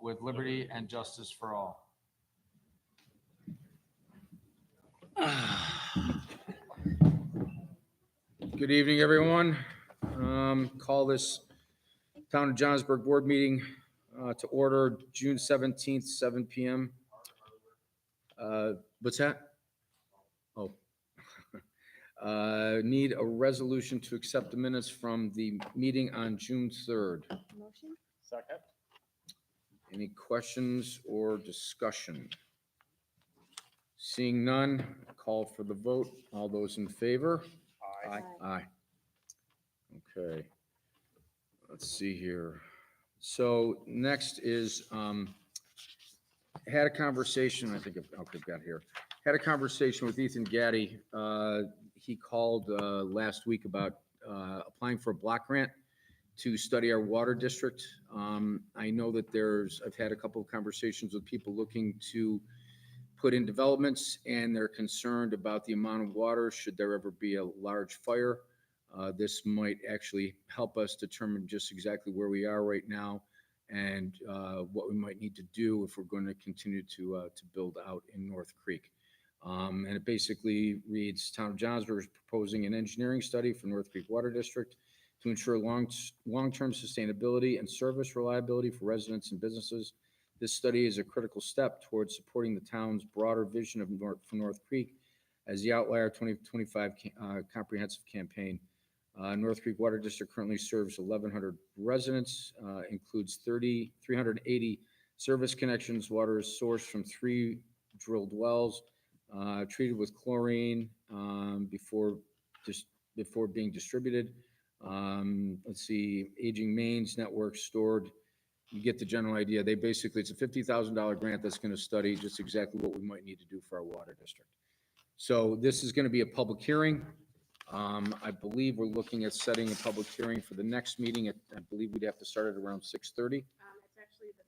With liberty and justice for all. Good evening, everyone. Call this Town of Johnsburg Board meeting to order June 17th, 7 p.m. What's that? Oh. Need a resolution to accept the minutes from the meeting on June 3rd. Motion? Second. Any questions or discussion? Seeing none, call for the vote. All those in favor? Aye. Aye. Okay. Let's see here. So next is, had a conversation, I think I've got here. Had a conversation with Ethan Gaddy. He called last week about applying for a block grant to study our water district. I know that I've had a couple of conversations with people looking to put in developments, and they're concerned about the amount of water should there ever be a large fire. This might actually help us determine just exactly where we are right now and what we might need to do if we're going to continue to build out in North Creek. And it basically reads, Town of Johnsburg is proposing an engineering study for North Creek Water District to ensure long-term sustainability and service reliability for residents and businesses. This study is a critical step towards supporting the town's broader vision for North Creek as the Outlier 2025 comprehensive campaign. North Creek Water District currently serves 1,100 residents, includes 380 service connections. Water is sourced from 3 drilled wells, treated with chlorine before being distributed. Let's see, aging mains, networks stored. You get the general idea. It's a $50,000 grant that's going to study just exactly what we might need to do for our water district. So this is going to be a public hearing. I believe we're looking at setting a public hearing for the next meeting. I believe we'd have to start at around 6:30. It's actually the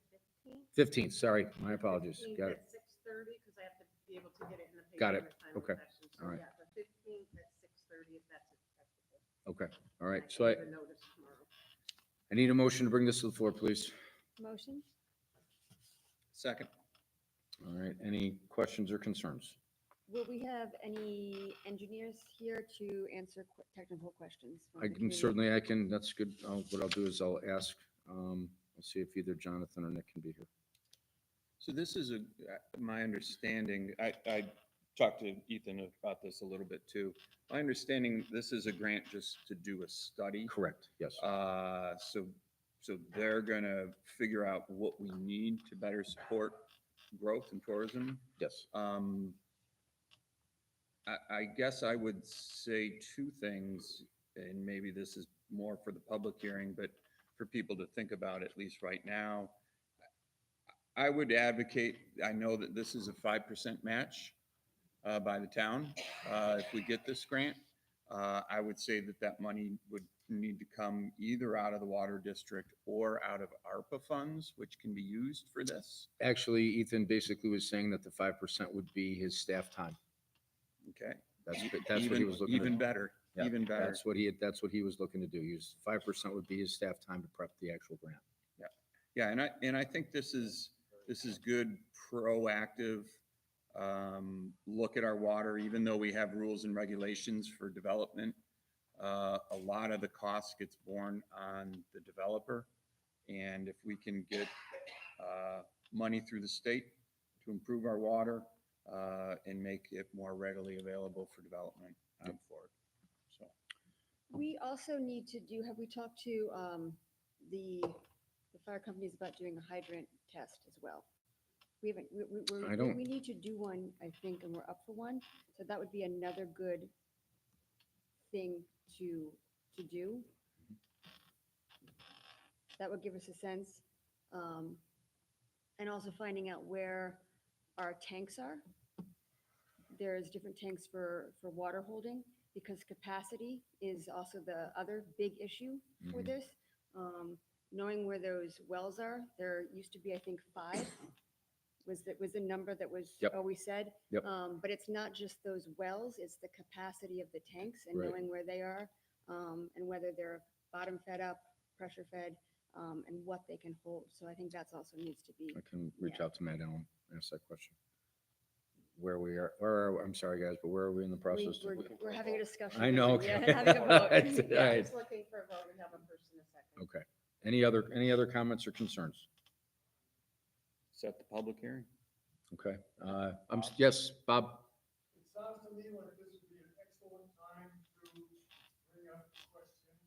15th. 15th, sorry, my apologies. 15th Got it. at 6:30, because I have to be able to get it in the paper. Got it. in time Okay. session. So, All right. yeah, the 15th at 6:30, if that's acceptable. Okay, all right. I So can give a notice tomorrow. I need a motion to bring this to the floor, please. Motion? Second. All right, any questions or concerns? Will we have any engineers here to answer technical questions? from I the can community? certainly, that's good. What I'll do is I'll ask, I'll see if either Jonathan or Nick can be here. So this is my understanding, I talked to Ethan about this a little bit too. My understanding, this is a grant just to do a study. Correct, yes. So they're gonna figure out what we need to better support growth and tourism. Yes. I guess I would say 2 things, and maybe this is more for the public hearing, but for people to think about at least right now. I would advocate, I know that this is a 5% match by the town. If we get this grant, I would say that money would need to come either out of the water district or out of ARPA funds, which can be used for this. Actually, Ethan basically was saying that the 5% would be his staff time. Okay. That's what he was looking Even to. better, Yeah, even better. That's what he was looking to do. Use 5% would be his staff time to prep the actual grant. Yeah, and I think this is good, proactive, look at our water, even though we have rules and regulations for development. A lot of the cost gets borne on the developer. And if we can get money through the state to improve our water and make it more readily available for development, I'm for it. So. We also need to have we talked to the fire companies about doing a hydrant test as well? We haven't, we need to do one, I think, and we're up for one. So that would be another good thing to do. That would give us a sense. And also finding out where our tanks are. There's different tanks for water holding, because capacity is also the other big issue for this. knowing where those wells are, there used to be, I think, 5 was the number that was Yep. always said. Yep. But it's not just those wells, it's the capacity of the tanks and Right. knowing where they are, and whether they're bottom fed up, pressure fed, and what they can hold. So I think that's also needs to be. I can reach Yeah. out to Matt Allen, ask that question. Where we are, I'm sorry, guys, but where are we in the process? We're having a discussion. I know. Yeah, Okay. having a vote. It's- Yeah. all right. Just looking for a vote and have a first and a second. Okay. Any other comments or concerns? Set the public hearing. Okay. Yes, Bob? It sounds to me like this would be an excellent time to bring up the question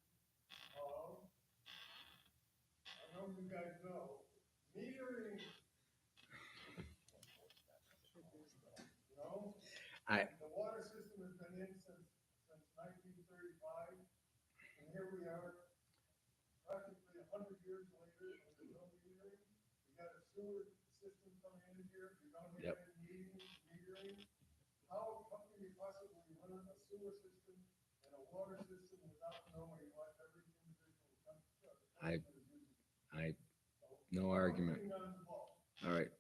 of, I know you guys know, metering. You know? The water system has been in since 1935, and here we are, practically 100 years later, and there's no metering. We got a sewer system coming in here, we don't Yep. have any metering. How can you possibly run a sewer system and a water system without knowing what every individual I- customer is using? No So, argument. putting on the ball. All right.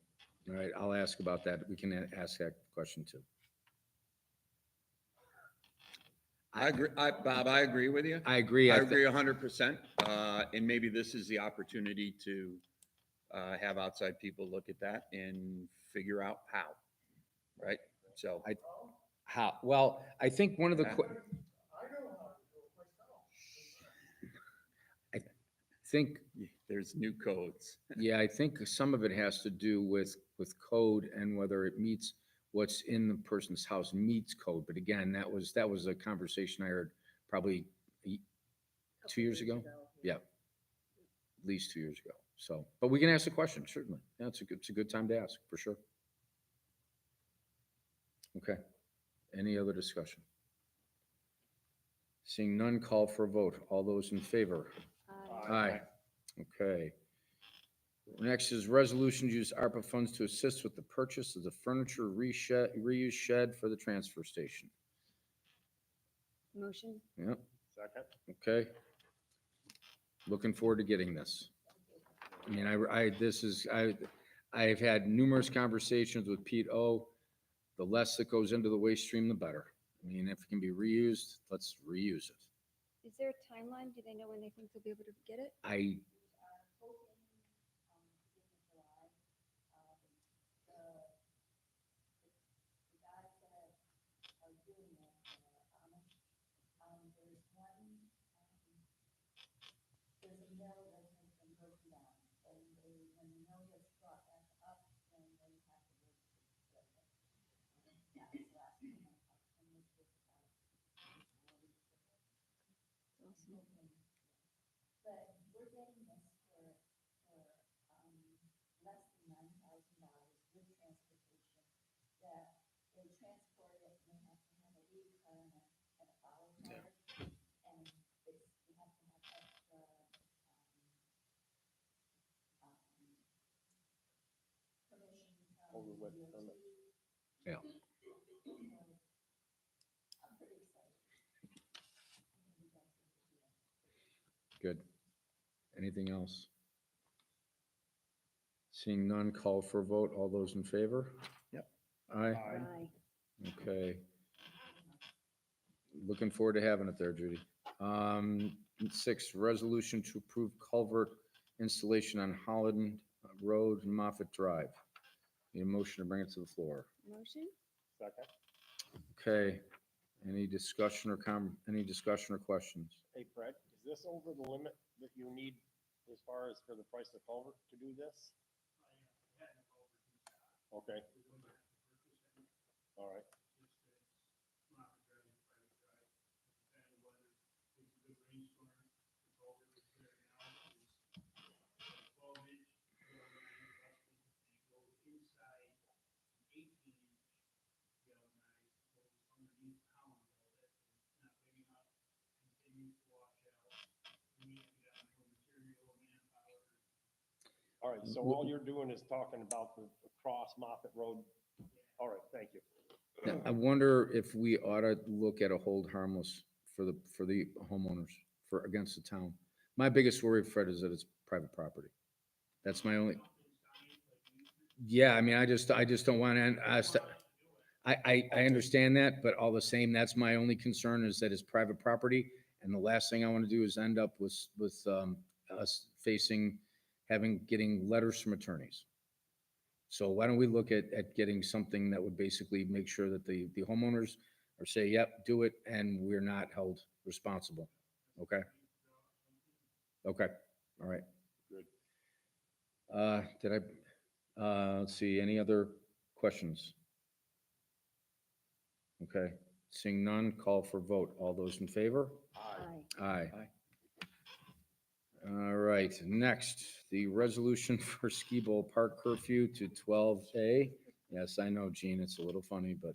All right. I'll ask about that. We can ask that question too. I agree, Bob, I agree with you. I agree. I agree 100%. And maybe this is the opportunity to have outside people look at that and figure out how, right? So, How? Well, I think one of the, Yeah. I know how to do it myself. I think, there's new codes. yeah, I think some of it has to do with code and whether it meets what's in the person's house meets code. But again, that was a conversation I heard probably 2 years ago. Yeah. At least 2 years ago. So, but we can ask the question, certainly. Yeah, it's a good time to ask, for sure. Okay. Any other discussion? Seeing none, call for a vote. All those in favor? Aye. Okay. Next is resolution to use ARPA funds to assist with the purchase of the furniture reuse shed for the transfer station. Motion? Yep, Second. okay. Looking forward to getting this. I mean, I've had numerous conversations with Pete O. The less that goes into the waste stream, the better. I mean, if it can be reused, let's reuse it. Is there a timeline? Do they know when they think they'll be able to get it? Yeah. Good. Anything else? Seeing none, call for a vote. All those in favor? Yep. Aye. Aye. Okay. Looking forward to having it there, Judy. 6, resolution to approve culvert installation on Holland Road and Moffett Drive. Need a motion to bring it to the floor. Motion? Second. Okay. Any discussion or questions? Hey Fred, is this over the limit that you need as far as for the price of culvert to do this? Okay. All right. All right, so all you're doing is talking about the cross Moffett Road. All right, thank you. Now, I wonder if we ought to look at a hold harmless for the homeowners against the town. My biggest worry, Fred, is that it's private property. That's my only. Yeah, I mean, I just don't want to, I understand that, but all the same, that's my only concern is that it's private property. And the last thing I want to do is end up with us getting letters from attorneys. So why don't we look at getting something that would basically make sure that the homeowners are say, yep, do it, and we're not held responsible. Okay? Okay, all right. Good. Let's see, any other questions? Okay, seeing none, call for vote. All those in favor? Aye. Aye. All right, next, the resolution for Ski Bowl Park curfew to 12A. Yes, I know, Gene, it's a little funny, but,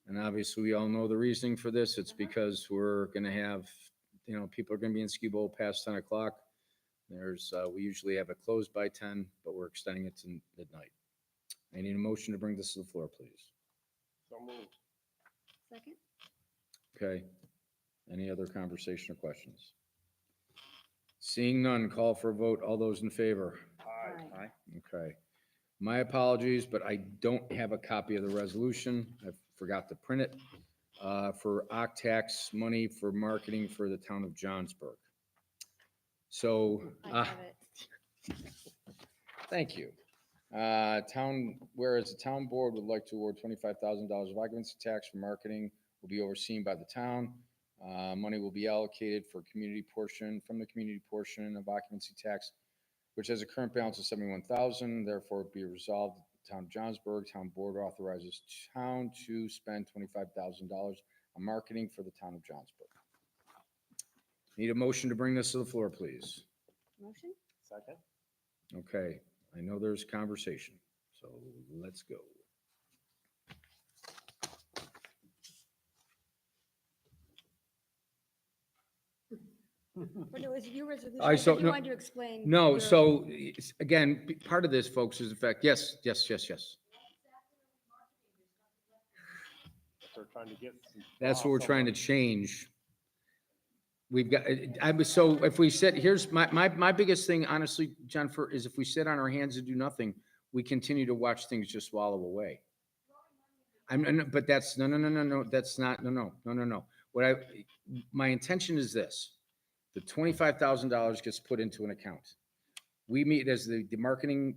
and obviously we all know the reasoning for this. It's because we're gonna have, people are gonna be in Ski Bowl past 10 o'clock. We usually have it closed by 10, but we're extending it to midnight. I need a motion to bring this to the floor, please. So moved. Second? Okay. Any other conversation or questions? Seeing none, call for a vote. All those in favor? Aye. Okay. My apologies, but I don't have a copy of the resolution. I forgot to print it for OCTAX money for marketing for the town of Johnsburg. So, I have it. thank you. Whereas the town board would like to award $25,000 of occupancy tax for marketing will be overseen by the town. Money will be allocated from the community portion of occupancy tax, which has a current balance of $71,000. Therefore, be resolved, the town of Johnsburg, town board authorizes town to spend $25,000 on marketing for the town of Johnsburg. Need a motion to bring this to the floor, please. Motion? Second. Okay, I know there's conversation, so let's go. Or no, is it your resolution? I so- You no- wanted to explain. No, your- so again, part of this, folks, is the fact, yes. They're trying to get some. That's what we're trying to change. We've got, so if we sit, here's my biggest thing, honestly, Jennifer, is if we sit on our hands and do nothing, we continue to watch things just swallow away. But that's, no, that's not, no. My intention is this, the $25,000 gets put into an account. We meet as the marketing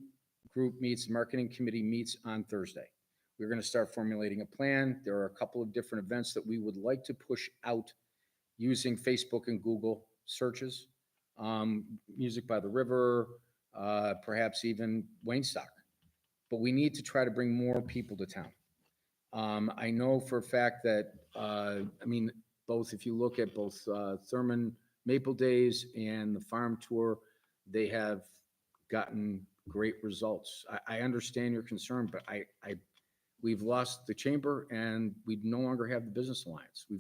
group meets, the marketing committee meets on Thursday. We're gonna start formulating a plan. There are a couple of different events that we would like to push out using Facebook and Google searches, Music by the River, perhaps even Waynestock. But we need to try to bring more people to town. I know for a fact that, both, if you look at both Thurman Maple Days and the farm tour, they have gotten great results. I understand your concern, but we've lost the chamber and we no longer have the business alliance. We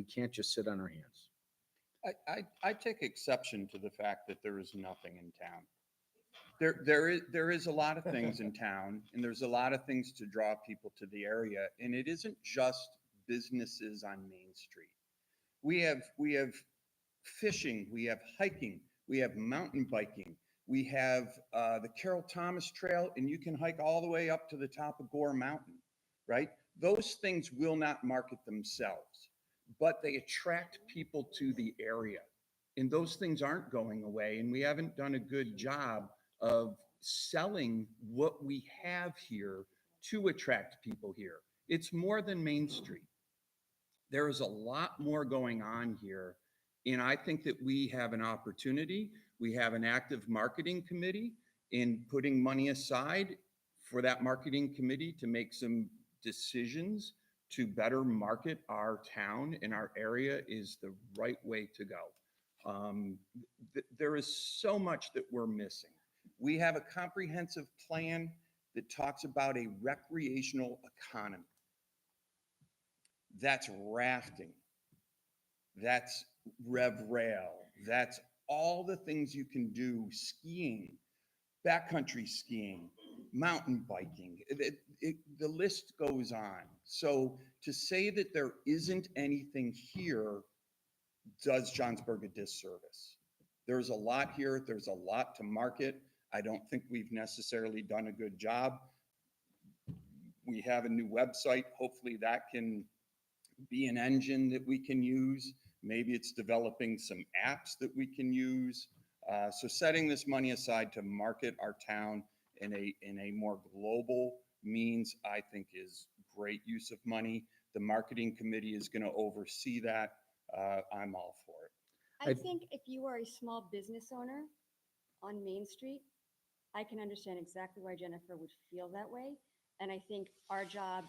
can't just sit on our hands. I take exception to the fact that there is nothing in town. There is a lot of things in town, and there's a lot of things to draw people to the area, and it isn't just businesses on Main Street. We have fishing, we have hiking, we have mountain biking, we have the Carroll Thomas Trail, and you can hike all the way up to the top of Gore Mountain, right? Those things will not market themselves, but they attract people to the area. And those things aren't going away, and we haven't done a good job of selling what we have here to attract people here. It's more than Main Street. There is a lot more going on here, and I think that we have an opportunity. We have an active marketing committee, in putting money aside for that marketing committee to make some decisions to better market our town and our area is the right way to go. There is so much that we're missing. We have a comprehensive plan that talks about a recreational economy. That's rafting. That's rev rail. That's all the things you can do, skiing, backcountry skiing, mountain biking. The list goes on. So to say that there isn't anything here does Johnsburg a disservice. There's a lot here. There's a lot to market. I don't think we've necessarily done a good job. We have a new website. Hopefully that can be an engine that we can use. Maybe it's developing some apps that we can use. So setting this money aside to market our town in a more global means, I think, is great use of money. The marketing committee is going to oversee that. I'm all for it. I think if you are a small business owner on Main Street, I can understand exactly why Jennifer would feel that way. And I think our job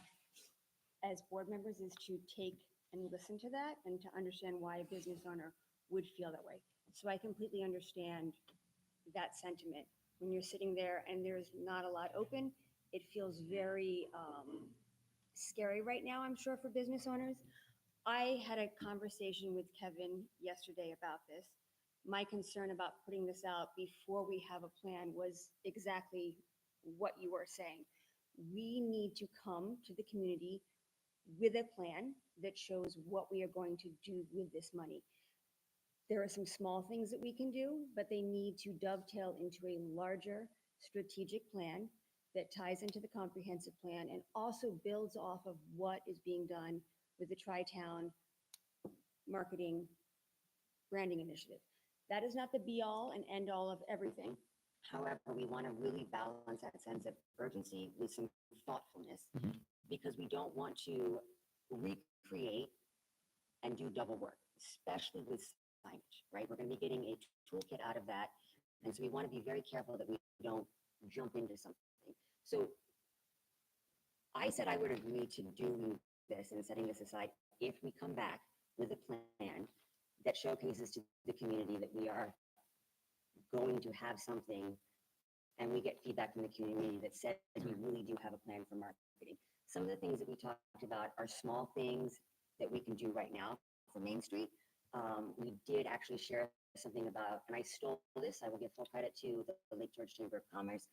as board members is to take and listen to that and to understand why a business owner would feel that way. So I completely understand that sentiment. When you're sitting there and there's not a lot open, it feels very scary right now, I'm sure, for business owners. I had a conversation with Kevin yesterday about this. My concern about putting this out before we have a plan was exactly what you were saying. We need to come to the community with a plan that shows what we are going to do with this money. There are some small things that we can do, but they need to dovetail into a larger strategic plan that ties into the comprehensive plan and also builds off of what is being done with the Tri-Town marketing branding initiative. That is not the be-all and end-all of everything. However, we want to really balance that sense of urgency with some thoughtfulness because we don't want to recreate and do double work, especially with signage, right? We're going to be getting a toolkit out of that. And so we want to be very careful that we don't jump into something. So I said I would agree to doing this and setting this aside if we come back with a plan that showcases to the community that we are going to have something and we get feedback from the community that says we really do have a plan for marketing. Some of the things that we talked about are small things that we can do right now for Main Street. We did actually share something about, and I stole this, I will give full credit to the Lake George Chamber of Commerce,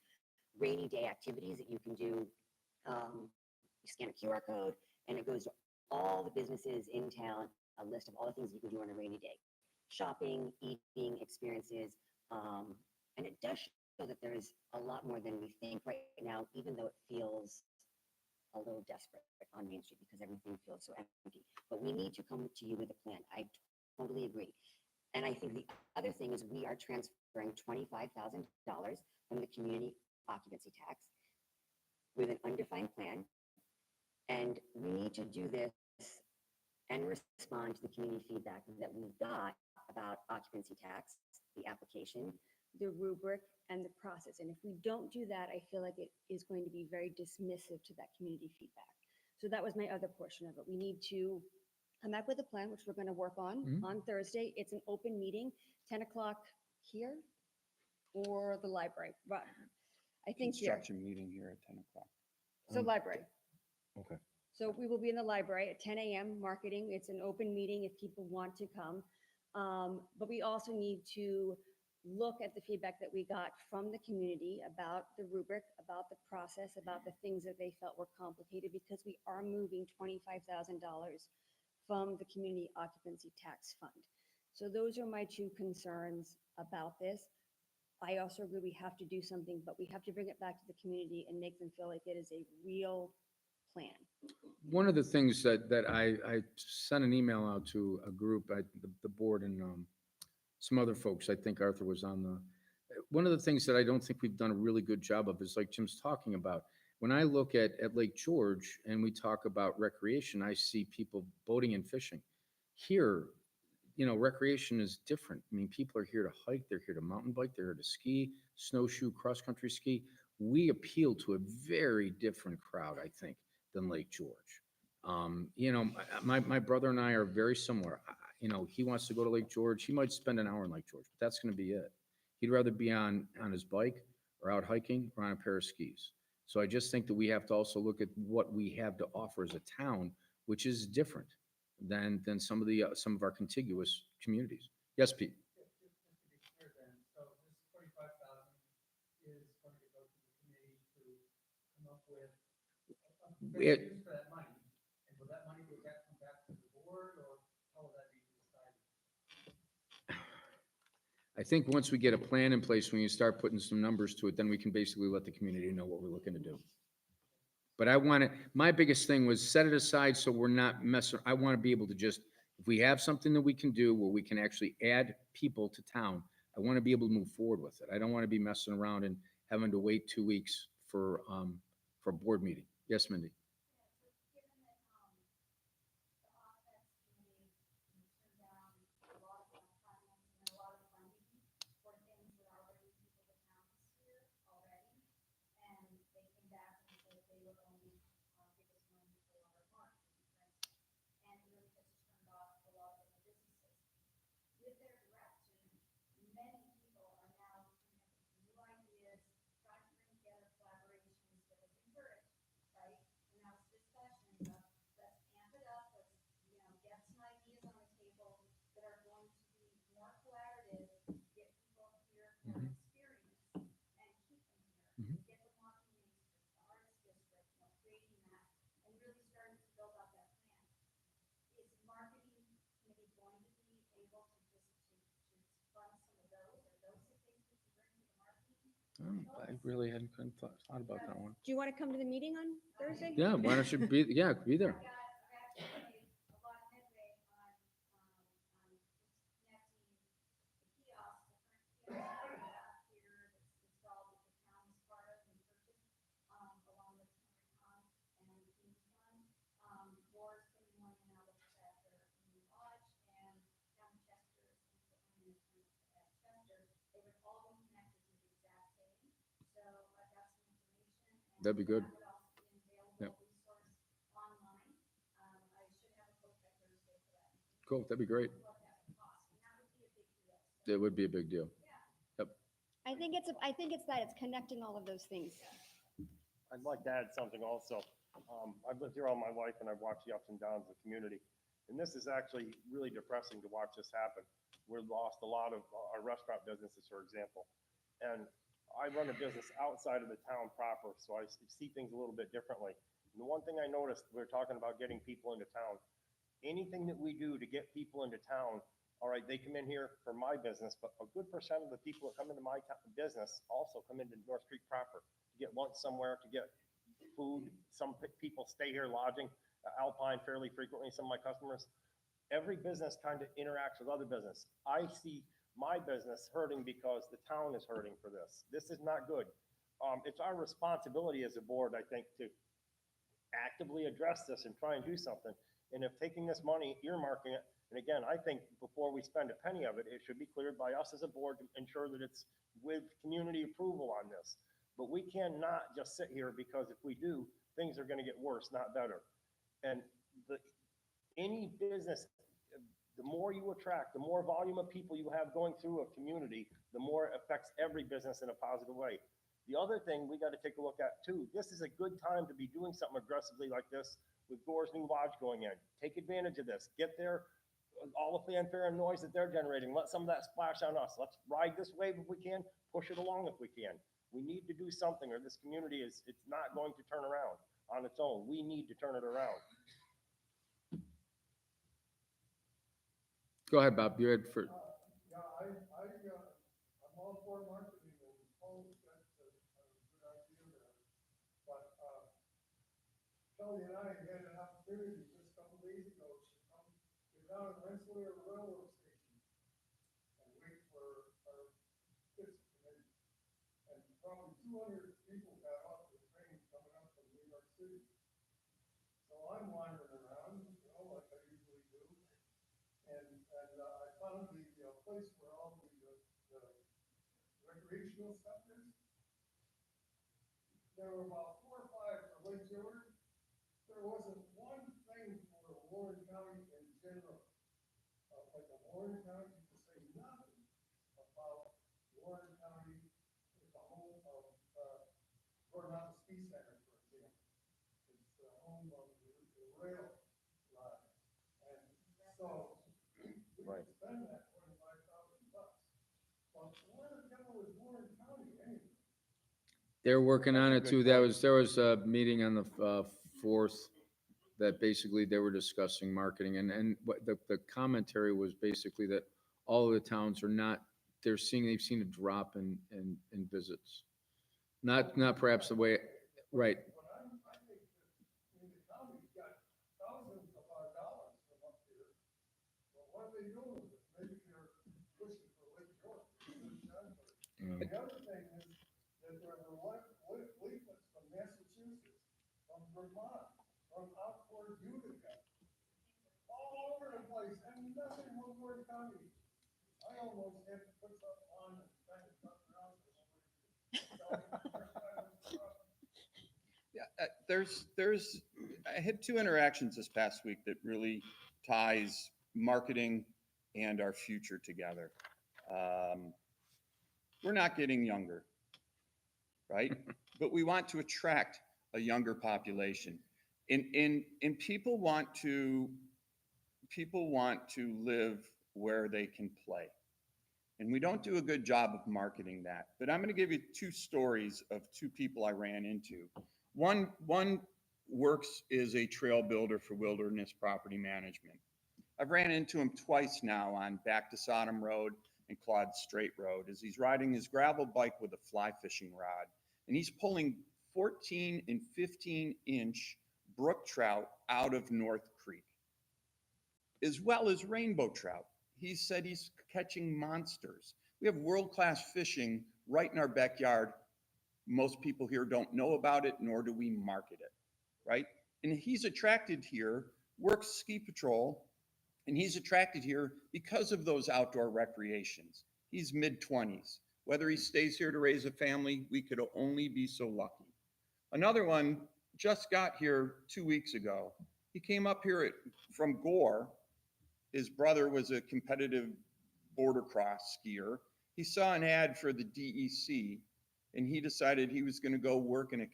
rainy day activities that you can do. You scan a QR code and it goes to all the businesses in town, a list of all the things you can do on a rainy day. Shopping, eating, experiences, and it does show that there is a lot more than we think right now, even though it feels a little desperate on Main Street because everything feels so empty. But we need to come to you with a plan. I totally agree. And I think the other thing is we are transferring $25,000 from the community occupancy tax with an undefined plan. And we need to do this and respond to the community feedback that we got about occupancy tax, the application, the rubric, and the process. And if we don't do that, I feel like it is going to be very dismissive to that community feedback. So that was my other portion of it. We need to come back with a plan, which we're going to work on Thursday. It's an open meeting, 10 o'clock here or the library. Right. I think here. Construction meeting here at 10 o'clock. So library. Okay. So we will be in the library at 10 a.m. marketing. It's an open meeting if people want to come. But we also need to look at the feedback that we got from the community about the rubric, about the process, about the things that they felt were complicated because we are moving $25,000 from the community occupancy tax fund. So those are my two concerns about this. I also agree we have to do something, but we have to bring it back to the community and make them feel like it is a real plan. One of the things that I sent an email out to a group, the board and some other folks, I think Arthur was on one of the things that I don't think we've done a really good job of is like Jim's talking about. When I look at Lake George and we talk about recreation, I see people boating and fishing. Here, recreation is different. I mean, people are here to hike, they're here to mountain bike, they're here to ski, snowshoe, cross-country ski. We appeal to a very different crowd, I think, than Lake George. My brother and I are very similar. He wants to go to Lake George. He might spend an hour in Lake George, but that's going to be it. He'd rather be on his bike or out hiking or on a pair of skis. So I just think that we have to also look at what we have to offer as a town, which is different than some of our contiguous communities. Yes, Pete. Just to be clear then, so this 25,000 is going to go to the committee to come up with a better use for that money. And will that money come back to the board or how will that be decided? I think once we get a plan in place, when you start putting some numbers to it, then we can basically let the community know what we're looking to do. But I want to, my biggest thing was set it aside so we're not messing, I want to be able to just, if we have something that we can do where we can actually add people to town, I want to be able to move forward with it. I don't want to be messing around and having to wait 2 weeks for a board meeting. Yes, Mindy? I really hadn't thought about that one. Do you want to come to the meeting on Thursday? Yeah, why don't you be, yeah, be there. That'd be good. Yep. Cool, that'd be great. That would be a big deal. Yep. I think it's that, it's connecting all of those things. I'd like to add something also. I've lived here all my life and I've watched the ups and downs of the community. And this is actually really depressing to watch this happen. We've lost a lot of our restaurant businesses, for example. And I run a business outside of the town proper, so I see things a little bit differently. And the one thing I noticed, we we're talking about getting people into town. Anything that we do to get people into town, all right, they come in here for my business, but a good percent of the people that come into my business also come into North Street proper to get lunch somewhere, to get food. Some people stay here lodging, Alpine fairly frequently, some of my customers. Every business kind of interacts with other business. I see my business hurting because the town is hurting for this. This is not good. It's our responsibility as a board, I think, to actively address this and try and do something. And if taking this money, earmarking it, and again, I think before we spend a penny of it, it should be cleared by us as a board to ensure that it's with community approval on this. But we cannot just sit here, because if we do, things are going to get worse, not better. And any business, the more you attract, the more volume of people you have going through a community, the more it affects every business in a positive way. The other thing we got to take a look at too, this is a good time to be doing something aggressively like this with Gore's new lodge going in. Take advantage of this. Get there, all the fanfare and noise that they're generating. Let some of that splash on us. Let's ride this wave if we can, push it along if we can. We need to do something, or this community it's not going to turn around on its own. We need to turn it around. Go ahead, Bob. You had for. Yeah, I'm all for marketing and all that's a good idea there. But Kelly and I had an opportunity just a couple days ago to come get down at Rensselaer Railroad Station and wait for our kids to come in. And probably 200 people got off the train coming up from New York City. So I'm wandering around, like I usually do. And I found the place where all the recreational stuff is. There were about 4 or 5 for Lake George. There wasn't one thing for Warren County in general. Like a Warren County, you could say nothing about Warren County is the home of Gordon Mountain Ski Center, for example. It's the home of the rail line. And so Right. spend that $25,000. Well, where the devil is Warren County anyway? They're working on it That's a too. good There was a meeting on the 4th that basically they were discussing marketing, and what the commentary was basically that all of the towns are not they've seen a drop in visits. Not perhaps the way, right, But I think that, I mean, the county's got thousands of our dollars from up here. But what are they doing with it? Maybe they're pushing for Lake York, Johnsburg. Yeah. The other thing is that there were leaflets from Massachusetts, from Vermont, from out toward Utica, all over the place, and nothing from Ward County. I almost had to put something on and kind of cut around. Yeah, I had two interactions this past week that really ties marketing and our future together. We're not getting younger, right? But we want to attract a younger population. And people want to live where they can play. And we don't do a good job of marketing that. But I'm going to give you two stories of two people I ran into. One works as a trail builder for Wilderness Property Management. I've ran into him twice now on Back to Sodom Road and Claude Strait Road as he's riding his gravel bike with a fly fishing rod. And he's pulling 14 and 15-inch brook trout out of North Creek, as well as rainbow trout. He said he's catching monsters. We have world-class fishing right in our backyard. Most people here don't know about it, nor do we market it, right? And he's attracted here, works ski patrol, and he's attracted here because of those outdoor recreations. He's mid-20s. Whether he stays here to raise a family, we could only be so lucky. Another one just got here 2 weeks ago. He came up here from Gore. His brother was a competitive border cross skier. He saw an ad for the DEC, and he decided he was going to go work in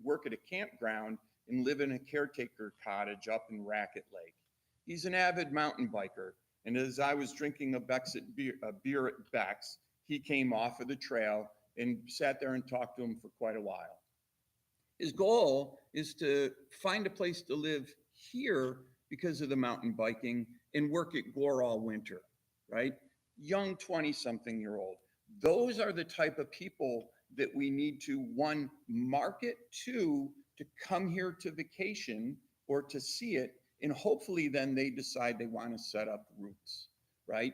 work at a campground and live in a caretaker cottage up in Racket Lake. He's an avid mountain biker, and as I was drinking a beer at Beck's, he came off of the trail and sat there and talked to him for quite a while. His goal is to find a place to live here because of the mountain biking and work at Gore all winter, right? Young 20-something-year-old. Those are the type of people that we need to, one, market to come here to vacation or to see it, and hopefully then they decide they want to set up roots, right?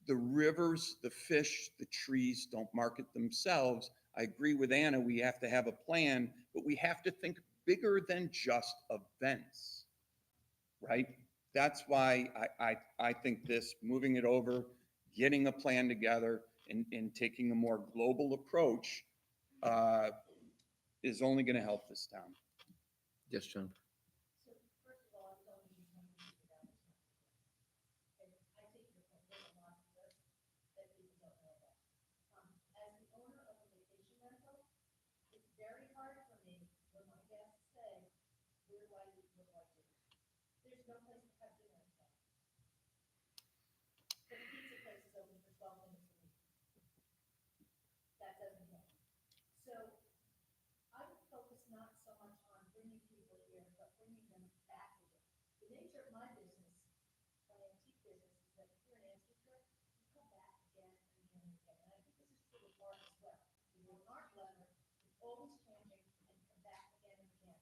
The rivers, the fish, the trees don't market themselves. I agree with Anna, we have to have a plan, but we have to think bigger than just events, right? That's why I think this, moving it over, getting a plan together, and taking a more global approach is only going to help this town. yes, John. So first of all, I don't need to know anything about this. And I take your point, there's a lot of this that people don't know about. As the owner of a vacation rental, it's very hard for me when my guests say, where do I eat, what do I do? There's no place to have dinner in town. The pizza place is open for 12 minutes a week. That doesn't happen. So I would focus not so much on bringing people here, but bringing them back again. The nature of my business, my antique business, is that if you're an antiquer, you come back again and again and again. And I think this is true of art as well. You work art leather, it's always changing and come back again and again.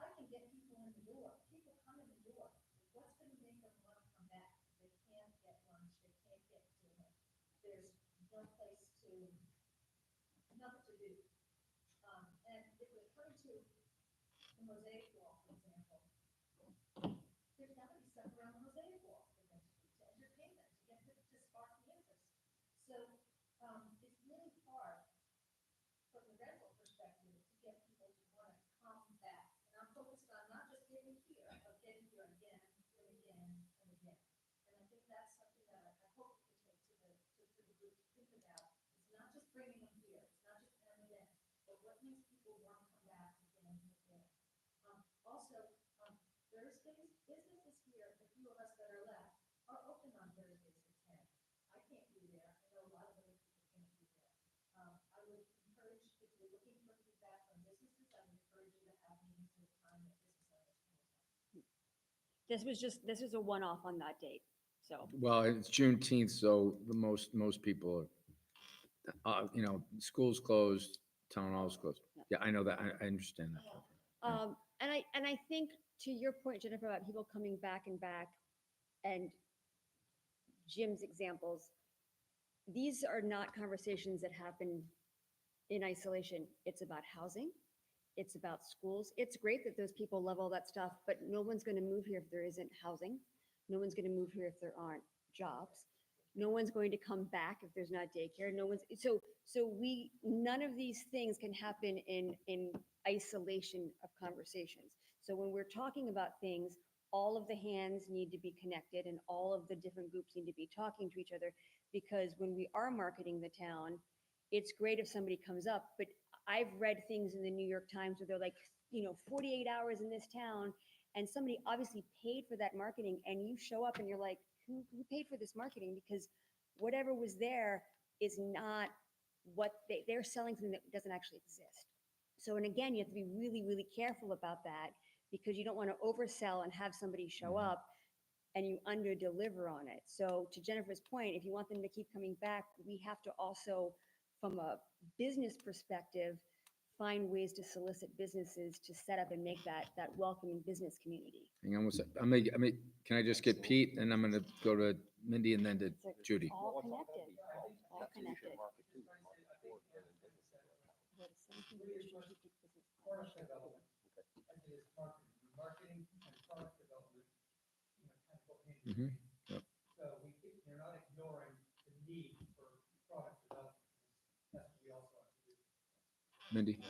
I can get people in the door. People come in the door. What's going to make them want to come back? They can't get lunch. They can't get dinner. There's no place to, nothing to do. And if we're coming to the mosaic wall, for example, there's got to be stuff around the mosaic wall for them to do, to entertain them, to get them to spark the interest. So it's really hard from the rental perspective to get people to want to come back. And I'm focused on not just getting here, but getting here again and again and again. And I think that's something that I hope we can take to the group to think about. It's not just bringing them here, it's not just M&M, but what makes people want to come back again and again. Also, Thursdays, businesses here, the few of us that are left, are open on Thursdays at 10. I can't be there. I know a lot of other people can't be there. I would encourage, if you're looking for feedback from businesses, I would encourage you to have meetings at a time that business owners can attend. This was a one-off on that date. So, Well, it's Juneteenth, so most people, school's closed, town hall's closed. Yeah, I know that. I understand that. Yeah. and I think to your point, Jennifer, about people coming back and back, and Jim's examples, these are not conversations that happen in isolation. It's about housing. It's about schools. It's great that those people love all that stuff, but no one's going to move here if there isn't housing. No one's going to move here if there aren't jobs. No one's going to come back if there's not daycare. No one's none of these things can happen in isolation of conversations. So when we're talking about things, all of the hands need to be connected and all of the different groups need to be talking to each other, because when we are marketing the town, it's great if somebody comes up, but I've read things in the New York Times where they're like, 48 hours in this town, and somebody obviously paid for that marketing, and you show up and you're like, who paid for this marketing? Because whatever was there is not what they're selling, something that doesn't actually exist. So, and again, you have to be really, really careful about that, because you don't want to oversell and have somebody show up and you under deliver on it. So to Jennifer's point, if you want them to keep coming back, we have to also, from a business perspective, find ways to solicit businesses to set up and make that welcoming business community. Hang on one sec. Can I just get Pete, and I'm gonna go to Mindy and then to It's like Judy. all connected, all connected. Is marketing and product development, kind of go hand in Mhm. hand. Yep. So you're not ignoring the need for product development. That's what we also have to do. Mindy. It's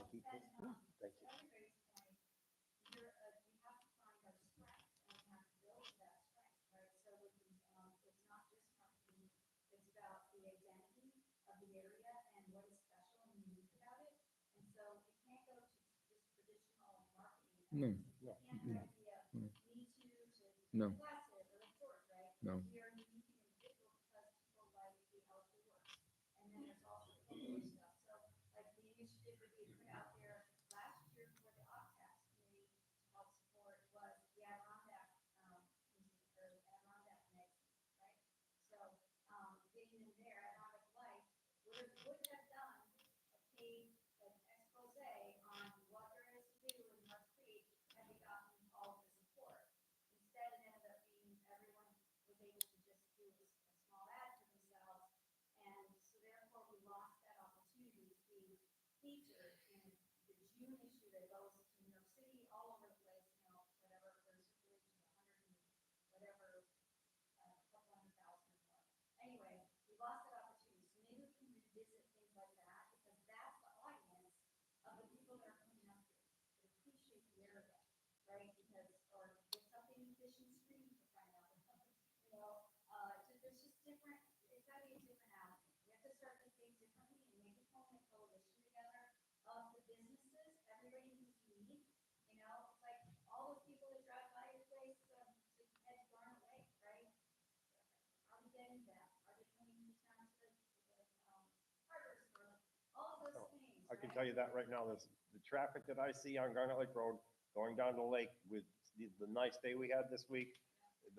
about the identity of the area and what is special and unique about it. And so you can't go to just traditional marketing. No. You can't have the Me Too to No. classic or short, right? No. We are unique and individual because people like the outdoors. And then there's also the other stuff. So like the initiative that we put out there last year for the OPTAX committee to help support was the Adirondack, or Adirondack magazine, right? So, getting in there, Adirondack Life, would have done a paid like expose on what there is to do in Mud Creek had we gotten all of the support. Instead, it ended up being everyone was able to just do a small ad for themselves. And so therefore we lost that opportunity to be featured in the June issue that goes to New York City, all over the place, whatever, there's circulation of 100 and whatever, a couple 100,000 or more. Anyway, we lost that opportunity. So maybe we can revisit things like that, because that's the audience of the people that are coming up here that appreciate the area, right? Because, or get something in Fish and Stream to find out, there's just different, it's gotta be a different avenue. We have to start to think differently and maybe form a coalition together of the businesses, everybody who's unique, it's like all those people that drive by your place, to head to Garnet Lake, right? Are we getting them? Are they coming to town to the harbor store? All of those things. I can right? tell you that right now, the traffic that I see on Garnet Lake Road going down to the lake with the nice day we had this week,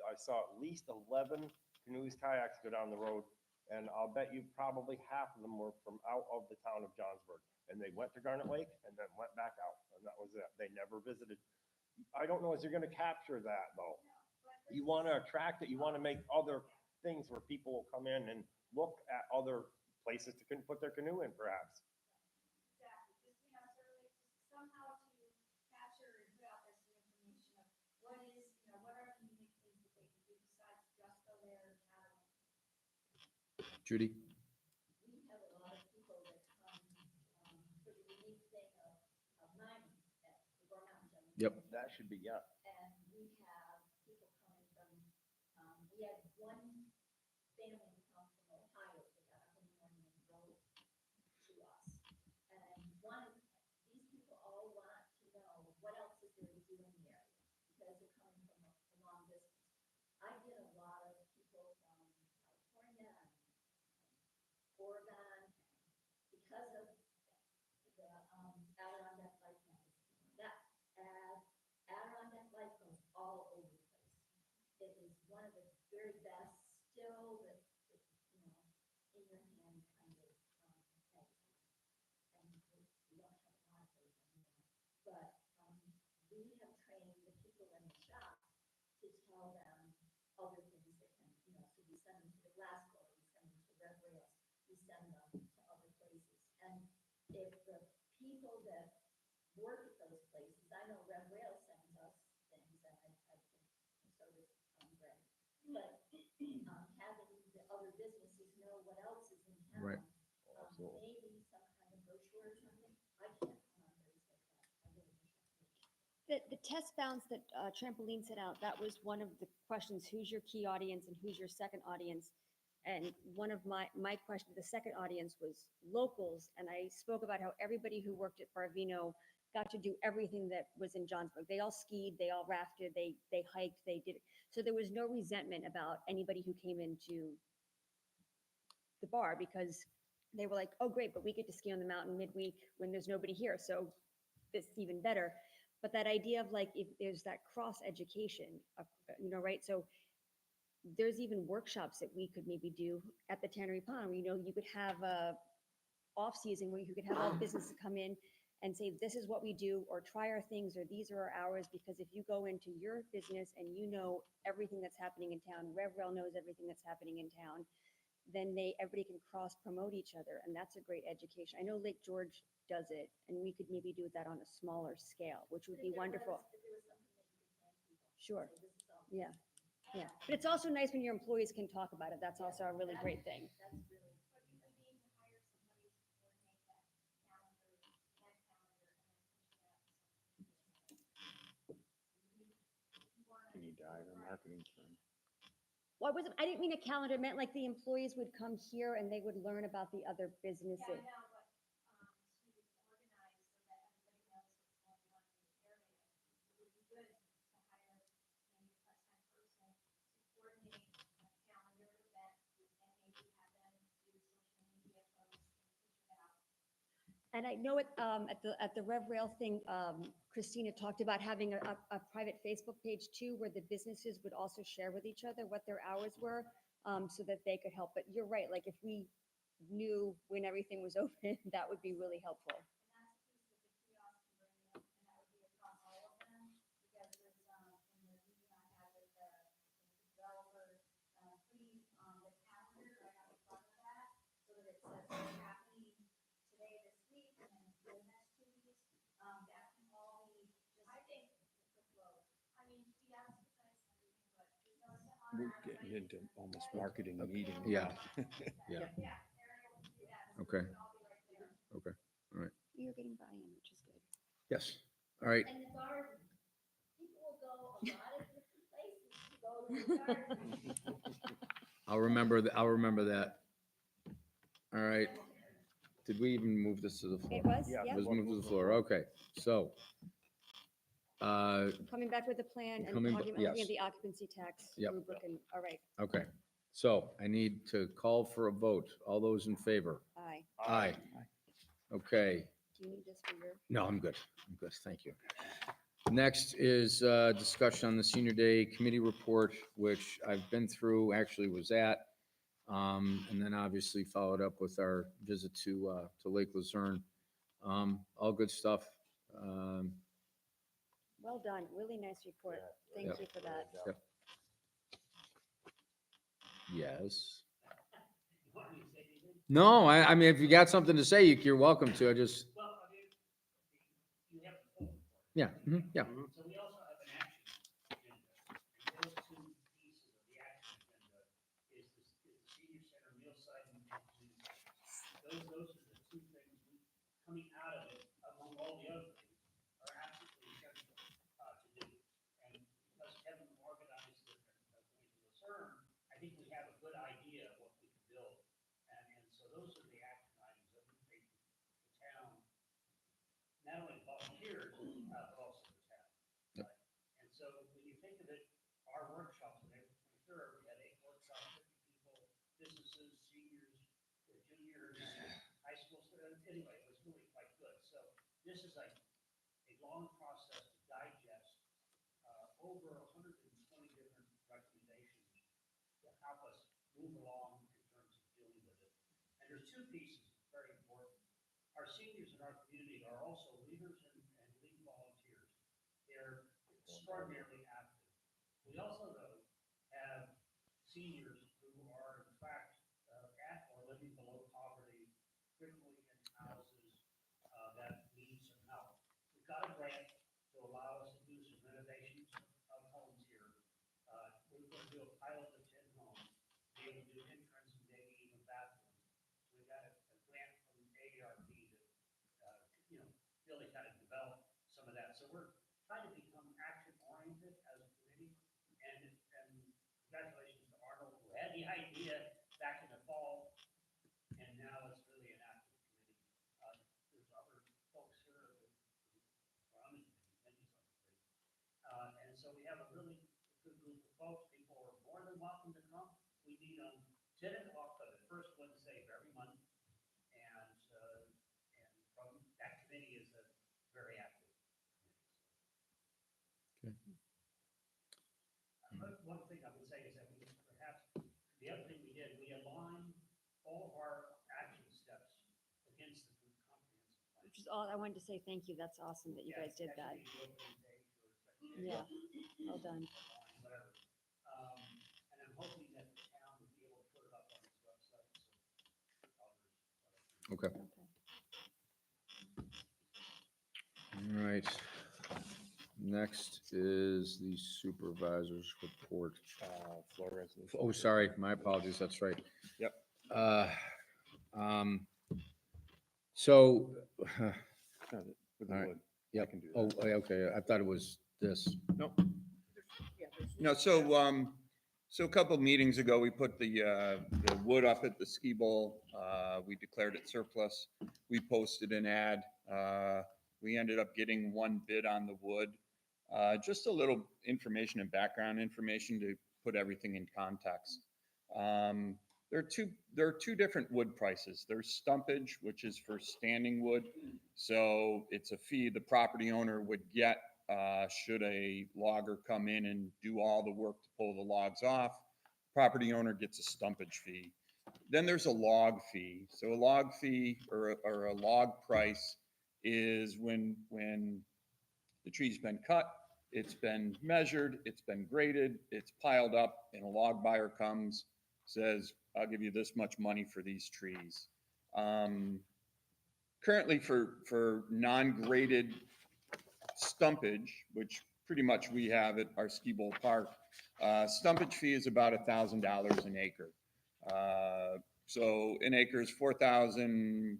I saw at least 11 canoes, kayaks go down the road, and I'll bet you probably half of them were from out of the town of Johnsburg. And they went to Garnet Lake and then went back out, and that was it. They never visited. I don't know if you're gonna capture that, though. You wanna attract it, you wanna make other things where people will come in and look at other places to put their canoe in, perhaps. Exactly, just, sort of like just somehow to capture and put out this information of what is, what are the unique things that they can do besides just go there and have it. Judy. We have a lot of people that come, for the unique thing of mining at the Gore Mountain Gym. Yep. That should be, yeah. And we have people coming from, we had one family come from Ohio that got up in the morning and drove to us. And these people all want to know what else is there to do in the area, because they're coming from a long distance. I get a lot of people from California and Oregon, because of the Adirondack Life magazine. That Adirondack Life goes all over the place. It is one of the very best to tell them other things that can, you know, so we send them to the Glasgow, we send them to Red Rails, we send them to other places. And if the people that work at those places, I know Red Rail sends us things, and I think so does Greg. But having the other businesses know what else is in town. Right. Maybe some kind of brochure or something. I can't come on Thursday, but I really wish I could. The test bounce that Trampoline set out, that was one of the questions, who's your key audience and who's your second audience? And one of my question, the second audience was locals, and I spoke about how everybody who worked at Barvino got to do everything that was in Johnsburg. They all skied, they all rafted, they hiked, they did, so there was no resentment about anybody who came into the bar, because they were like, oh, great, but we get to ski on the mountain midweek when there's nobody here, so this is even better. But that idea of like, if there's that cross education, you know, right? So there's even workshops that we could maybe do at the Tannery Pond, where, you know, you could have a off season where you could have all businesses come in and say, this is what we do, or try our things, or these are our hours. Because if you go into your business and you know everything that's happening in town, RevRel knows everything that's happening in town, then everybody can cross promote each other, and that's a great education. I know Lake George does it, and we could maybe do that on a smaller scale, which would be wonderful. If there was something that you could thank people. Sure. Say, this is all. Yeah, yeah. But it's also nice when your employees can talk about it. That's also a really great thing. That's really, but you would need to hire somebody to coordinate that calendar, and then push that to something. You need to hire a marketing firm. Well, I didn't mean a calendar. It meant like the employees would come here and they would learn about the other Yeah, I businesses. know, but, to organize so that everybody knows what's going on in the area, it would be good to hire maybe a part-time person to coordinate a calendar event, and maybe have them do social media posts and push it out. And I know at the RevRail thing, Christina talked about having a private Facebook page too, where the businesses would also share with each other what their hours were, so that they could help. But you're right, like if we knew when everything was open, that would be really helpful. And that's a piece that the kiosk can bring in, and that would be across all of them, because there's, in the meeting I had with the developer, please, the calendar right on the front of that, so that it says what's happening today, this week, and then for the next 2 weeks, that can all be just. I think the flow. I mean, kiosk is nice and everything, but it's not on. We're getting into almost marketing meeting. Yeah. Yeah, Ariel can do that. So Okay. we can all be right there. Okay, all right. You're getting buy-in, which is good. Yes, all right. And the garden, people will go a lot of different places to go to the garden. I'll remember that. All right. Did we even move this to the floor? It was, Yeah. yeah. It was moved to the floor, okay. So, Coming back with a plan and Coming ba- looking at yes. the occupancy tax Yep. rubric, and, all right, okay. So I need to call for a vote. All those in favor? aye. Aye. Okay. Do you need this for your? No, I'm good. I'm good. Thank you. Next is discussion on the Senior Day Committee report, which I've been through, actually was at, and then obviously followed up with our visit to Lake Luzerne. All good stuff. Well done, really nice report. Thank Yep. you for that. Yep. Yes. No, I mean, if you got something to say, you're welcome to. I just, yeah, yeah. So we also have an action agenda, and those two pieces of the action agenda is the senior center meal site and food. Those are the two things coming out of it, among all the other things, are absolutely essential to do. And because Kevin organized the concern, I think we have a good idea of what we can build. And so those are the action items that we think the town, not only volunteers, but also the town. Yep. Right? And so when you think of it, our workshops, and every 23rd, we had 8 workshops, 50 people, businesses, seniors, juniors, high school students. Anyway, it was really quite good. So this is a long process to digest over 120 different recommendations to help us move along in terms of dealing with it. And there's two pieces very important. Our seniors in our community are also leaders and lead volunteers. They're extraordinarily active. We also, though, have seniors who are in fact at or living below poverty, frequently in houses that need some help. We've got a grant to allow us to do some renovations of homes here. We're going to do a pilot of 10 homes, be able to do entrance and maybe even bathrooms. So we got a grant from AARP to, really kind of develop some of that. So we're trying to become action oriented as a committee. And congratulations to Arnold, who had the idea back in the fall, and now it's really an active committee. There's other folks here who are on the committee, Mindy's on the committee. And so we have a really good group of folks. People are more than welcome to come. We meet on 10 o'clock for the first Wednesday of every month. And from that committee is a very active committee. One thing I would say is that we perhaps, the other thing we did, we aligned all of our action steps against the comprehensive plan. Which is all, I wanted to say thank you. That's awesome that you guys did that. should be the opening page or second Yeah, page, well done. whatever. And I'm hoping that the town will be able to put it up on its website so others. Okay. Okay. All right. Next is the supervisor's report. Floor resolution. Oh, sorry, my apologies, that's right. Yep. So, With the All right. wood. yep, can do oh, okay, I thought it was this. No, so a couple of meetings ago, we put the wood up at the ski bowl. We declared it surplus. We posted an ad. We ended up getting one bid on the wood. Just a little information and background information to put everything in context. There are two different wood prices. There's stumpage, which is for standing wood. So it's a fee the property owner would get should a logger come in and do all the work to pull the logs off. Property owner gets a stumpage fee. Then there's a log fee. So a log fee or a log price is when the tree's been cut, it's been measured, it's been graded, it's piled up, and a log buyer comes, says, I'll give you this much money for these trees. Currently for non-graded stumpage, which pretty much we have at our ski bowl park, stumpage fee is about $1,000 an acre. So an acre is 43,000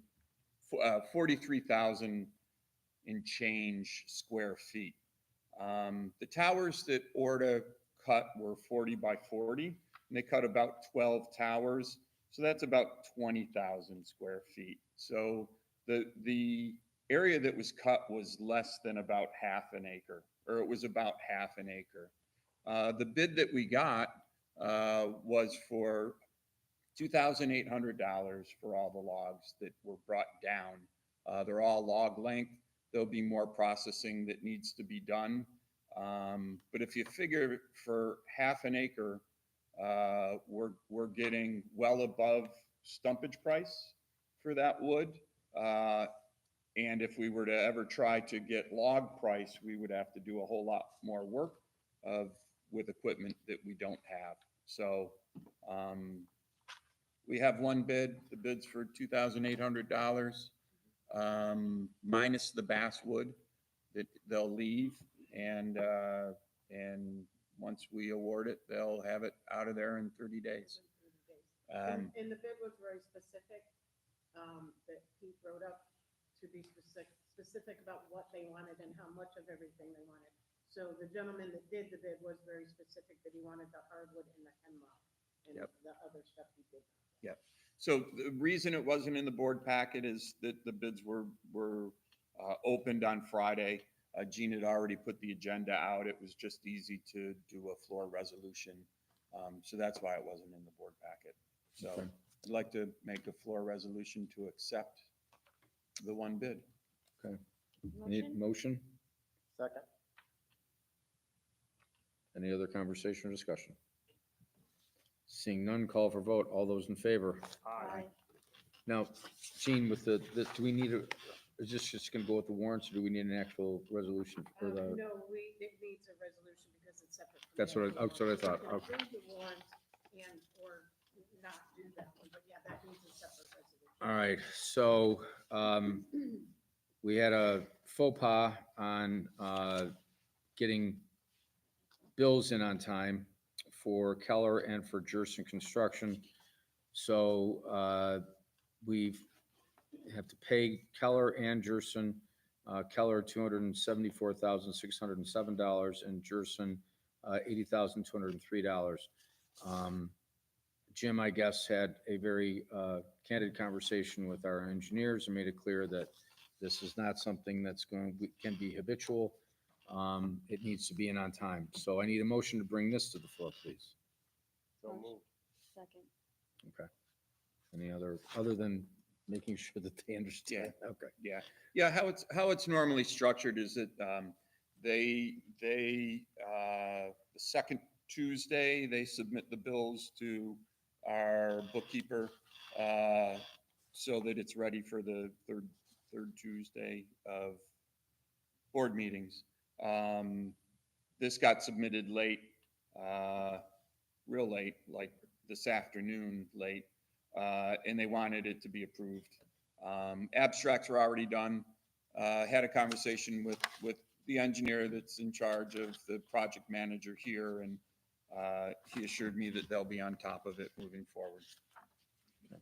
in change square feet. The towers that Orta cut were 40 by 40, and they cut about 12 towers. So that's about 20,000 square feet. So the area that was cut was less than about half an acre, or it was about half an acre. The bid that we got was for $2,800 for all the logs that were brought down. They're all log length. There'll be more processing that needs to be done. But if you figure for half an acre, we're getting well above stumpage price for that wood. And if we were to ever try to get log price, we would have to do a whole lot more work with equipment that we don't have. So we have one bid. The bid's for $2,800 minus the basswood that they'll leave. And once we award it, they'll have it out of there in 30 days. And the bid was very specific, that Pete wrote up to be specific about what they wanted and how much of everything they wanted. So the gentleman that did the bid was very specific that he wanted the hardwood and the hemlock and Yep. the other stuff he did. Yep. So the reason it wasn't in the board packet is that the bids were opened on Friday. Gene had already put the agenda out. It was just easy to do a floor resolution. So that's why it wasn't in the board packet. So Okay. I'd like to make a floor resolution to accept the one bid. Need Motion? motion? Second. Any other conversation or discussion? Seeing none, call for vote. All those in favor? Aye. Now, Gene, with the, do we need is this just gonna go with the warrants, or do we need an actual resolution for the? No, it needs a resolution because it's separate. from That's the what I- actual that's what I warrant. thought, You can okay. approve the warrant and, or not do that one, but yeah, that needs a separate resolution. All right, so, we had a faux pas on, getting bills in on time for Keller and for Gerson Construction. So, we have to pay Keller and Gerson, Keller $274,607 and Gerson, $80,203. Jim, I guess, had a very candid conversation with our engineers and made it clear that this is not something that's can be habitual. It needs to be in on time. So I need a motion to bring this to the floor, please. So Motion. moved. Second. Okay. Any other than making sure that they understand? Okay. Yeah, how it's normally structured is that the second Tuesday, they submit the bills to our bookkeeper so that it's ready for the third Tuesday of board meetings. This got submitted late, real late, like this afternoon late, and they wanted it to be approved. Abstracts were already done. Had a conversation with the engineer that's in charge of the project manager here, and he assured me that they'll be on top of it moving forward.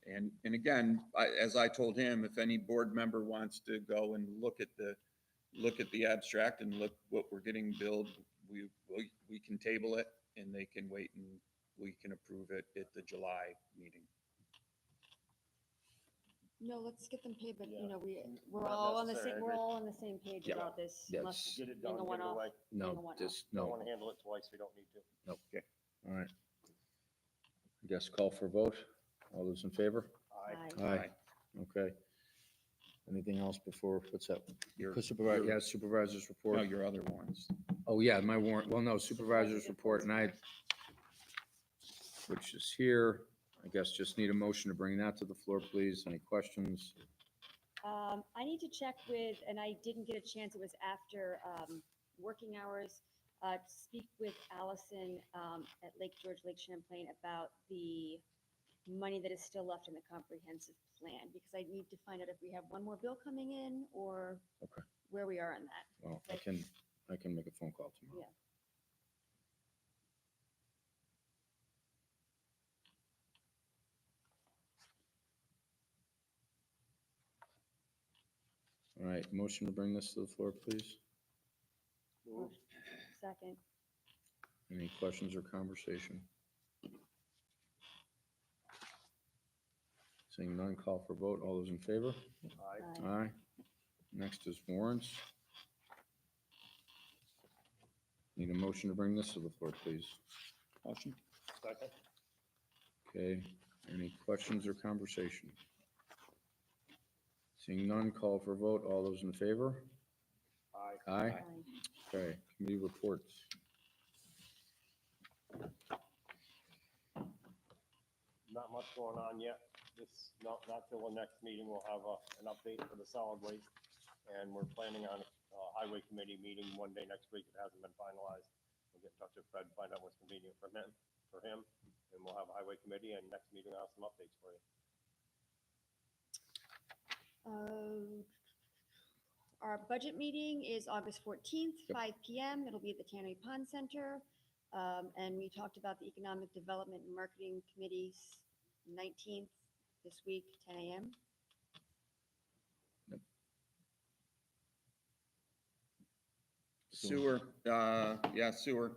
And again, as I told him, if any board member wants to go and look at the abstract and look what we're getting billed, we can table it and they can wait and we can approve it at the July meeting. No, let's get them paid, but, Yeah. you know, we're Not all on the necessary. same, we're all on the same page Yeah. about this. Yes. Must Get it being done, a get it one-off. away. Being a No, one-off. just, Don't no. want to handle it twice, we don't need to. Okay. All right. I guess call for vote. All those in favor? Aye. Aye. Okay. Anything else before, what's that? Your- Supervisor, your- yeah, supervisor's report. No, your other ones. Oh, yeah, my warrant, well, no, supervisor's report, and which is here. I guess just need a motion to bring that to the floor, please. Any questions? I need to check with, and I didn't get a chance, it was after working hours, to speak with Allison at Lake George, Lake Champlain about the money that is still left in the comprehensive plan, because I need to find out if we have one more bill coming in or Okay. where we are on that. Well, I can make a phone call tomorrow. Yeah. All right, motion to bring this to the floor, please. Moved. Second. Any questions or conversation? Seeing none, call for vote. All those in favor? Aye. Aye. Next is warrants. Need a motion to bring this to the floor, please. Motion? Second. Okay, any questions or conversation? Seeing none, call for vote. All those in favor? Aye. Aye. Aye. Okay, committee reports. Not much going on yet. This, not till the next meeting, we'll have an update for the solid waste. And we're planning on a highway committee meeting one day next week. It hasn't been finalized. We'll get in touch with Fred, find out what's convenient for him, and we'll have a highway committee, and next meeting I'll have some updates for you. Our budget meeting is August 14th, Yep. 5 PM. It'll be at the Tannery Pond Center. And we talked about the Economic Development and Marketing Committee's 19th this week, 10 AM. Sewer, yeah, sewer.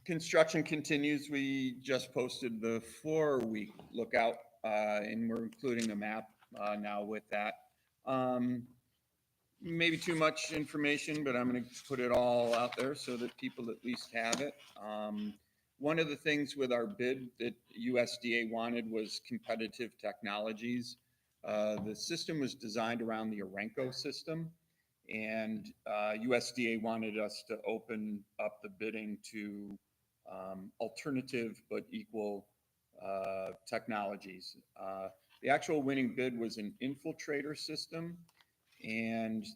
Construction continues. We just posted the 4-week lookout, and we're including a map now with that. Maybe too much information, but I'm gonna put it all out there so that people at least have it. One of the things with our bid that USDA wanted was competitive technologies. The system was designed around the Arenco system. And USDA wanted us to open up the bidding to alternative but equal technologies. The actual winning bid was an infiltrator system, and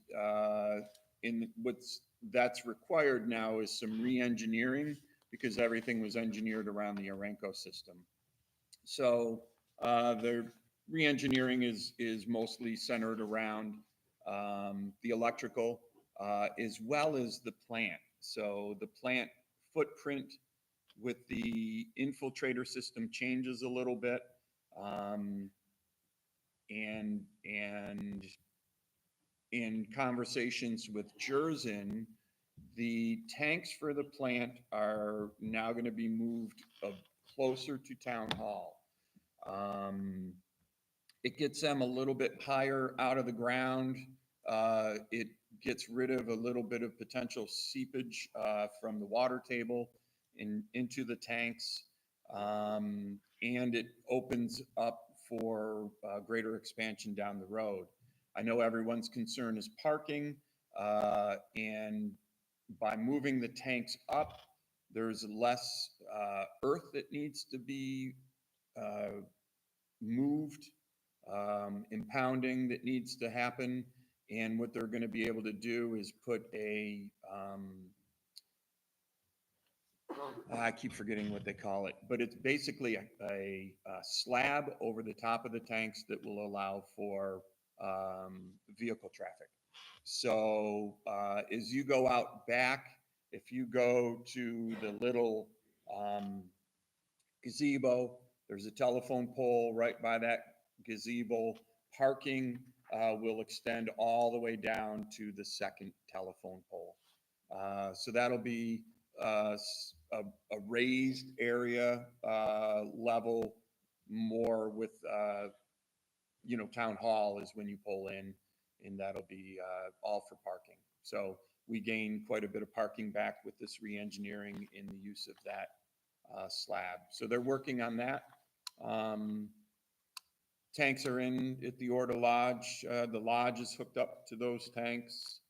that's required now is some re-engineering because everything was engineered around the Arenco system. So the re-engineering is mostly centered around the electrical as well as the plant. So the plant footprint with the infiltrator system changes a little bit. And in conversations with Jersen, the tanks for the plant are now going to be moved closer to town hall. It gets them a little bit higher out of the ground. It gets rid of a little bit of potential seepage from the water table into the tanks. And it opens up for greater expansion down the road. I know everyone's concern is parking, and by moving the tanks up, there's less earth that needs to be moved, impounding that needs to happen. And what they're going to be able to do is put I keep forgetting what they call it, but it's basically a slab over the top of the tanks that will allow for vehicle traffic. So as you go out back, if you go to the little gazebo, there's a telephone pole right by that gazebo. Parking will extend all the way down to the second telephone pole. So that'll be a raised area level more with, town hall is when you pull in, and that'll be all for parking. So we gain quite a bit of parking back with this re-engineering in the use of that slab. So they're working on that. Tanks are in at the Orta Lodge. The lodge is hooked up to those tanks.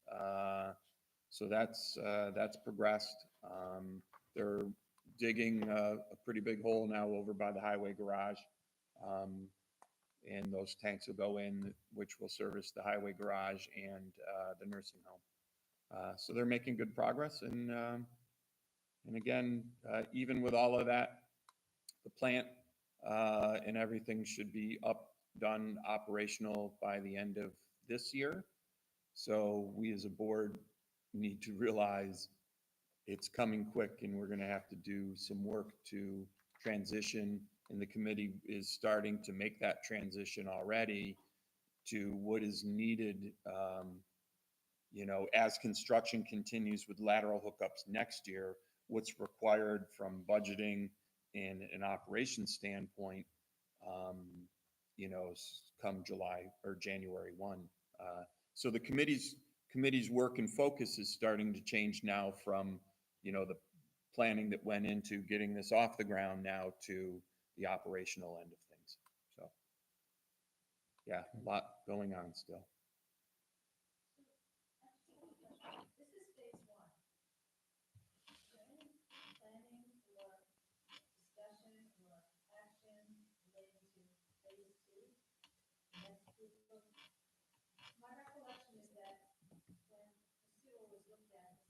So that's progressed. They're digging a pretty big hole now over by the highway garage. And those tanks will go in, which will service the highway garage and the nursing home. So they're making good progress. And again, even with all of that, the plant and everything should be done operational by the end of this year. So we as a board need to realize it's coming quick and we're going to have to do some work to transition. And the committee is starting to make that transition already to what is needed, as construction continues with lateral hookups next year, what's required from budgeting and an operations standpoint, come July or January 1. So the committee's work and focus is starting to change now from, the planning that went into getting this off the ground now to the operational end of things. So, yeah, a lot going on still. This is phase one. Is there any planning or discussion or action related to phase two? My recollection is that when the sewer was looked at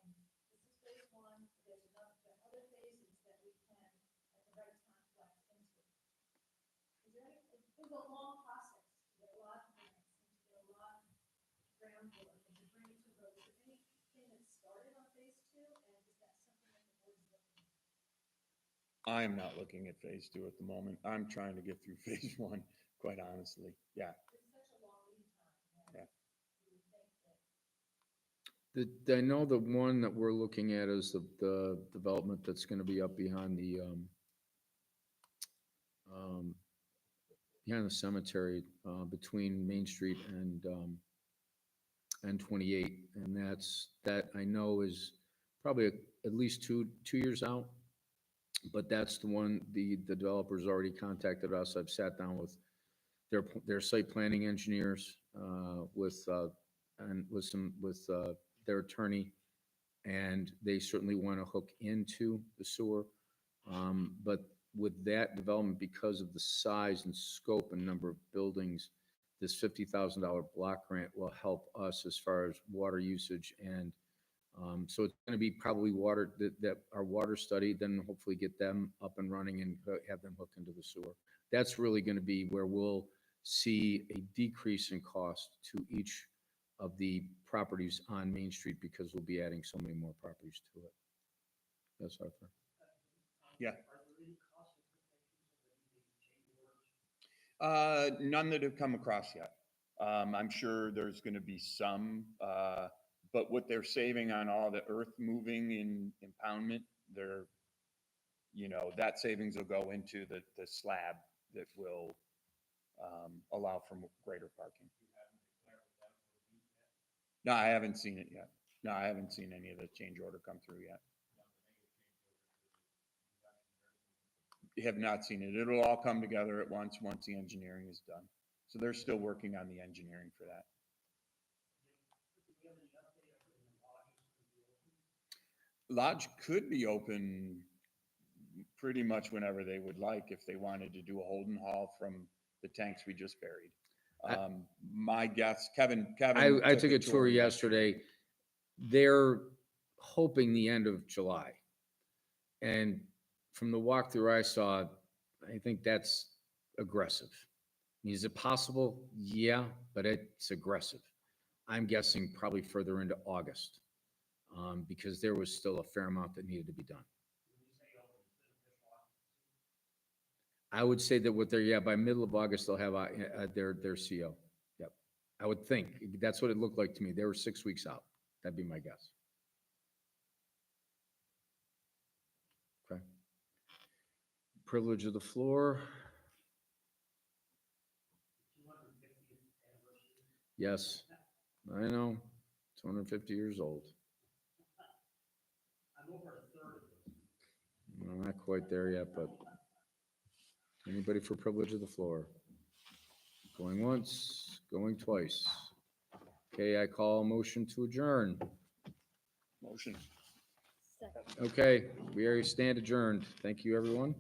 in, this is phase one, there are other phases that we can, at the right time, flex into. Is there any, it was a long process to get a lot of grants and to get a lot of groundwork and to bring it to road. Is there anything that started on phase two, and is that something that the board is looking at? I'm not looking at phase two at the moment. I'm trying to get through phase one, quite honestly. Yeah. It's such a long lead time. Yeah. You would think that I know the one that we're looking at is the development that's going to be up behind the cemetery, between Main Street and 28. And that I know is probably at least two years out. But that's the one, the developers already contacted us. I've sat down with their site planning engineers, with their attorney, and they certainly want to hook into the sewer. But with that development, because of the size and scope and number of buildings, this $50,000 block grant will help us as far as water usage. And so it's going to be probably water, that our water study, then hopefully get them up and running and have them hooked into the sewer. That's really going to be where we'll see a decrease in cost to each of the properties on Main Street, because we'll be adding so many more properties to it. Yes, Arthur? Yeah. Are there any cost implications of any change orders? None that have come across yet. I'm sure there's gonna be some, but what they're saving on all the earth moving in impoundment, they're, that savings will go into the slab that will, allow for greater parking. No, I haven't seen it yet. No, I haven't seen any of the change order come through yet. Have not seen it. It'll all come together at once the engineering is done. So they're still working on the engineering for that. Do we have any update on when the lodge is going to be open? Lodge could be open pretty much whenever they would like, if they wanted to do a holding hall from the tanks we just buried. My guess, Kevin. I took a tour yesterday. They're hoping the end of July. And from the walkthrough I saw, I think that's aggressive. Is it possible? Yeah, but it's aggressive. I'm guessing probably further into August, because there was still a fair amount that needed to be done. I would say that by middle of August, they'll have their CO. Yep. I would think. That's what it looked like to me. They were 6 weeks out. That'd be my guess. Okay. Privilege of the floor. 250th anniversary. Yes, I know. 250 years old. I'm over a third of this. Well, not quite there yet, but anybody for privilege of the floor? Going once, going twice. Okay, I call a motion to adjourn. Motion. Second. Okay, we are stand adjourned. Thank you, everyone.